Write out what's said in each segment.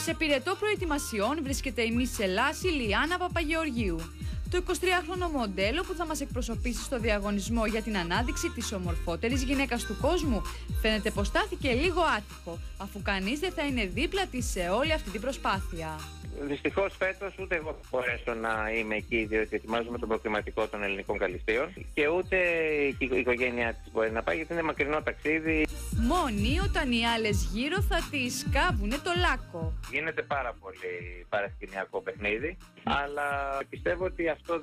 Σε πυρετό προετοιμασιών βρίσκεται η Miss Ελλάς Ηλιάνα Παπαγεωργίου. Το 23χρονο μοντέλο που θα μας εκπροσωπήσει στο διαγωνισμό για την ανάδειξη της ομορφότερης γυναίκας του κόσμου φαίνεται πως στάθηκε λίγο άτυχο, αφού κανείς δεν θα είναι δίπλα της σε όλη αυτή την προσπάθεια. Δυστυχώς φέτος ούτε εγώ θα μπορέσω να είμαι εκεί, διότι ετοιμάζουμε τον προκριματικό των ελληνικών καλυστείων και ούτε η οικογένειά της μπορεί να πάει, γιατί είναι μακρινό ταξίδι. Μόνη όταν οι άλλες γύρω θα της κάβουνε το λάκκο. Γίνεται πάρα πολύ παρασκηνιακό παιχνίδι, αλλά πιστεύω ότι αυτό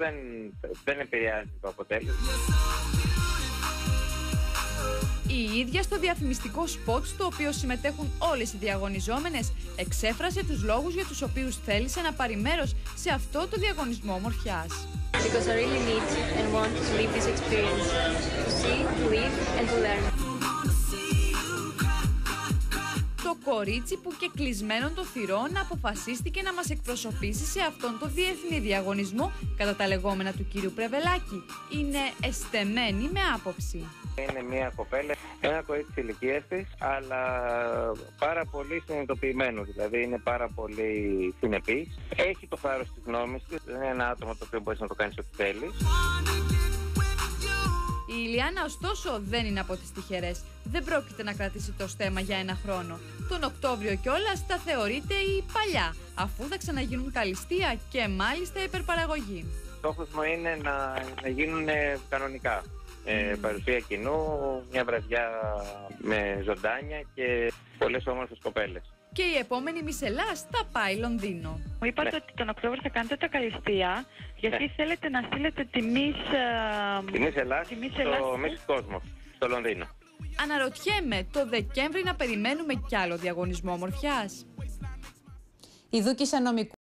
δεν επηρεάζει το αποτέλεσμα. Η ίδια στο διαφημιστικό σποτ, στο οποίο συμμετέχουν όλες οι διαγωνιζόμενες, εξέφρασε τους λόγους για τους οποίους θέλησε να πάρει μέρος σε αυτό το διαγωνισμό ομορφιάς. Because I really need and want to live this experience, to see, to live and to learn. Το κορίτσι που και κλεισμένων των θυρών αποφασίστηκε να μας εκπροσωπήσει σε αυτόν τον διεθνή διαγωνισμό, κατά τα λεγόμενα του κύριου Πρεβελάκη, είναι εστεμένη με άποψη. Είναι μια κοπέλα, ένα κορίτσι της ηλικίας της, αλλά πάρα πολύ συνειδητοποιημένο, δηλαδή είναι πάρα πολύ συνεπής. Έχει το θάρρος της γνώμης της, δεν είναι ένα άτομο το οποίο μπορεί να το κάνει ό,τι θέλει. Η Ηλιάνα ωστόσο δεν είναι από τις τυχερές. Δεν πρόκειται να κρατήσει το στέμμα για ένα χρόνο. Τον Οκτώβριο κιόλας θα θεωρείται η παλιά, αφού θα ξαναγίνουν καλυστεία και μάλιστα υπερπαραγωγή. Στόχος μου είναι να γίνουν κανονικά. Παρουσία κοινού, μια βραδιά με ζωντάνια και πολλές όμορφες κοπέλες. Και η επόμενη Miss Ελλάς θα πάει Λονδίνο. Μου είπατε ότι τον Οκτώβριο θα κάνετε τα καλυστεία, γιατί θέλετε να στείλετε τη Miss Ελλάς στο Miss Κόσμο, στο Λονδίνο. Αναρωτιέμαι, το Δεκέμβρη να περιμένουμε κι άλλο διαγωνισμό ομορφιάς? Η δούκισσα νομικού